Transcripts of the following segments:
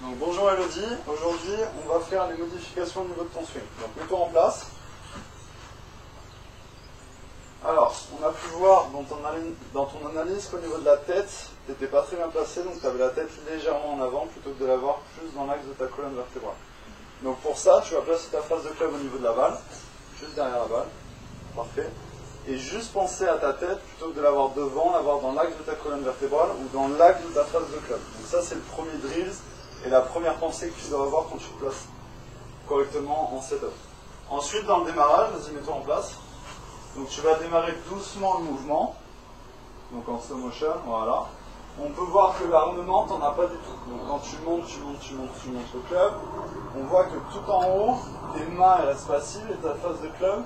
Donc bonjour Elodie, aujourd'hui on va faire les modifications au niveau de ton swing. Donc mets-toi en place. Alors, on a pu voir dans ton analyse qu'au niveau de la tête, tu n'étais pas très bien placé, donc tu avais la tête légèrement en avant plutôt que de l'avoir plus dans l'axe de ta colonne vertébrale. Donc pour ça, tu vas placer ta face de club au niveau de la balle, juste derrière la balle. Parfait. Et juste penser à ta tête plutôt que de l'avoir devant, l'avoir dans l'axe de ta colonne vertébrale ou dans l'axe de ta face de club. Donc ça c'est le premier drill et la première pensée que tu dois avoir quand tu te places correctement en setup. Ensuite dans le démarrage, vas-y mets-toi en place. Donc tu vas démarrer doucement le mouvement, donc en slow motion, voilà. On peut voir que l'armement, tu n'en as pas du tout. Donc quand tu montes le club, on voit que tout en haut, tes mains elles restent passives et ta face de club,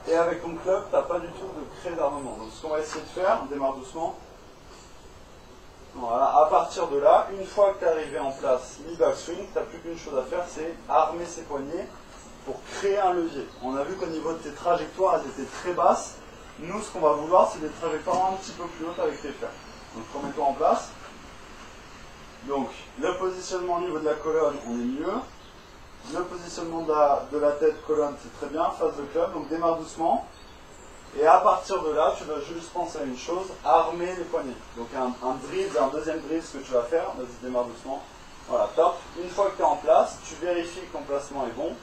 et avec ton club, tu n'as pas du tout de créer d'armement. Donc ce qu'on va essayer de faire, on démarre doucement. Voilà, à partir de là, une fois que tu es arrivé en place, mi-backswing, tu n'as plus qu'une chose à faire, c'est armer ses poignets pour créer un levier. On a vu qu'au niveau de tes trajectoires, elles étaient très basses. Nous, ce qu'on va vouloir, c'est des trajectoires un petit peu plus hautes avec tes fers. Donc, remets-toi en place. Donc, le positionnement au niveau de la colonne, on est mieux. Le positionnement de la tête, colonne, c'est très bien. Face de club, donc démarre doucement. Et à partir de là, tu vas juste penser à une chose, armer les poignets. Donc, un drill, un deuxième drill, ce que tu vas faire, vas-y, démarre doucement. Voilà, top. Une fois que tu es en place, tu vérifies que ton placement est bon.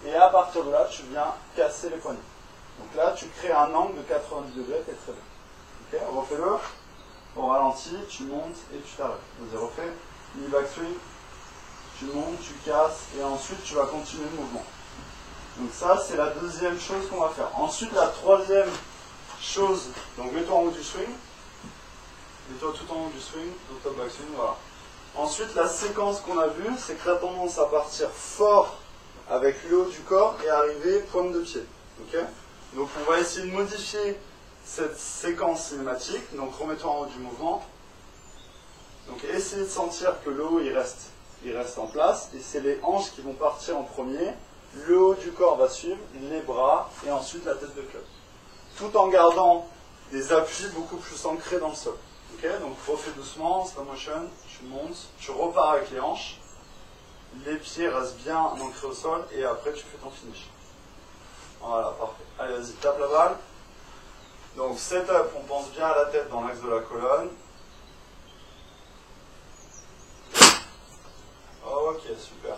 Et à partir de là, tu viens casser les poignets. Donc là, tu crées un angle de 90 degrés, c'est très bien. Ok, refais-le. Au ralenti, tu montes et tu t'arrêtes. Vas-y, refais. Mi-backswing. Tu montes, tu casses et ensuite tu vas continuer le mouvement. Donc ça, c'est la deuxième chose qu'on va faire. Ensuite, la troisième chose, donc mets-toi en haut du swing. Mets-toi tout en haut du swing, donc top backswing, voilà. Ensuite, la séquence qu'on a vue, c'est que tu as tendance à partir fort avec le haut du corps et arriver pointe de pied. Okay, donc on va essayer de modifier cette séquence cinématique. Donc remets-toi en haut du mouvement. Donc essayez de sentir que le haut il reste en place. Et c'est les hanches qui vont partir en premier. Le haut du corps va suivre, les bras et ensuite la tête de club. Tout en gardant des appuis beaucoup plus ancrés dans le sol. Okay, donc refais doucement, slow motion, tu montes, tu repars avec les hanches. Les pieds restent bien ancrés au sol et après tu fais ton finish. Voilà, parfait. Allez, vas-y, tape la balle. Donc, setup, on pense bien à la tête dans l'axe de la colonne. Ok, super.